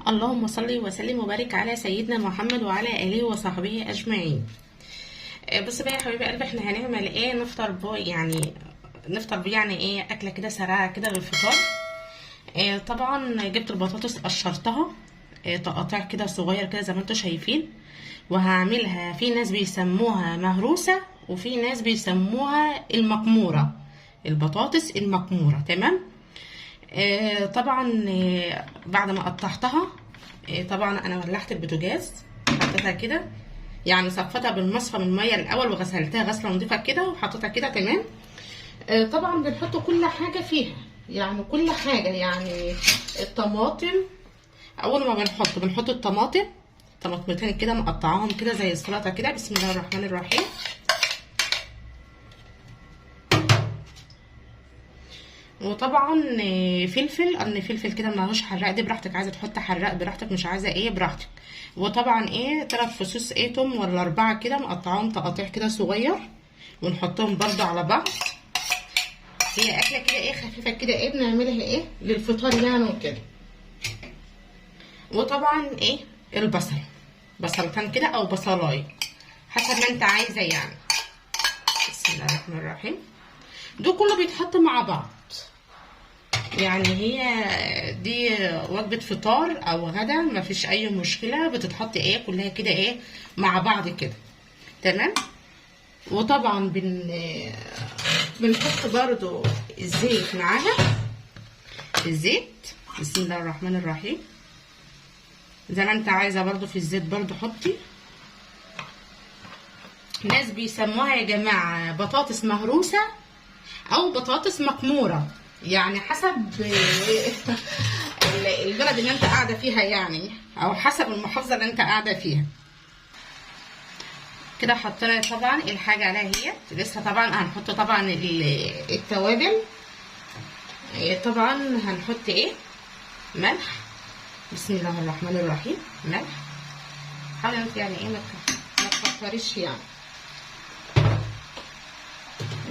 اللهم صل وسلم وبارك على سيدنا محمد وعلى اله وصحبه اجمعين. بص بقى يا حبيبي قلبي، احنا هنعمل ايه؟ نفطر بيه يعني ايه، اكله كده سريعه كده للفطار. طبعا جبت البطاطس قشرتها تقطيع كده صغير كده زي ما انتم شايفين، وهعملها في ناس بيسموها مهروسه وفي ناس بيسموها المكموره، البطاطس المكموره. تمام. طبعا بعد ما قطعتها طبعا انا ولعت البوتاجاز، حطيتها كده يعني صفيتها بالمصفى من الميه الاول وغسلتها غسله نظيفه كده وحطيتها كده. تمام. طبعا بنحط كل حاجه فيها، يعني كل حاجه، يعني الطماطم اول ما بنحط الطماطم، طماطمتين كده مقطعاهم كده زي السلطه كده. بسم الله الرحمن الرحيم. وطبعا فلفل، ان فلفل كده ملهوش حراق، دي براحتك، عايزه تحط حراق براحتك، مش عايزه ايه براحتك. وطبعا 3 فصوص توم ولا 4 كده مقطعاهم تقاطيع كده صغير، ونحطهم برضو على بعض. هي اكله كده خفيفه كده بنعملها للفطار يعني وكده. وطبعا البصل، بصلتين كده او بصلايه حسب ما انت عايزه يعني. بسم الله الرحمن الرحيم. ده كله بيتحط مع بعض، يعني هي دي وجبة فطار او غدا، مفيش اي مشكلة، بتتحط كلها كده مع بعض كده. تمام. وطبعا بنحط برضو الزيت معاها، الزيت. بسم الله الرحمن الرحيم. زي ما انت عايزة برضو في الزيت برضو حطي. ناس بيسموها يا جماعة بطاطس مهروسة او بطاطس مكمورة، يعني حسب البلد اللي انت قاعده فيها يعني، او حسب المحافظه اللي انت قاعده فيها. كده حطينا طبعا الحاجه عليها، هي لسه طبعا هنحط طبعا التوابل. طبعا هنحط ملح. بسم الله الرحمن الرحيم. ملح، حاولي انت يعني ما تكتريش يعني.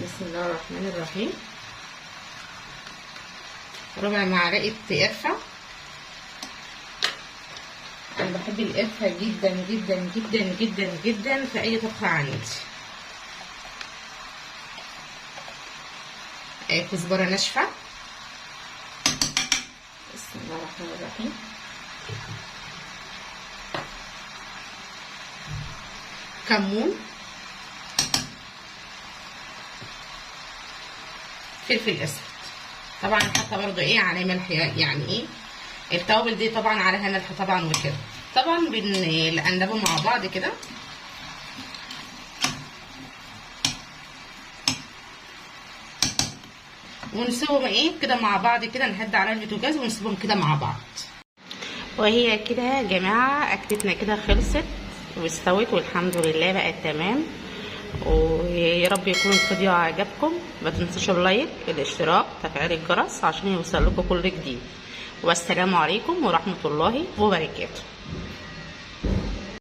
بسم الله الرحمن الرحيم. ربع معلقه قرفه، انا بحب القرفه جدا جدا جدا جدا جدا في اي طبخه عندي. كزبره ناشفه. بسم الله الرحمن الرحيم. كمون، فلفل اسود، طبعا حاطه برضو على ملح، يعني التوابل دي طبعا عليها ملح طبعا وكده. طبعا بنقلبه مع بعض كده. ونسيبهم كده مع بعض كده، نهدي على البوتاجاز ونسيبهم كده مع بعض. وهي كده يا جماعه اكلتنا كده خلصت واستوت والحمد لله بقت تمام. ويا رب يكون الفيديو عجبكم، ما تنسوش اللايك، الاشتراك، تفعيل الجرس عشان يوصل لكم كل جديد. والسلام عليكم ورحمه الله وبركاته.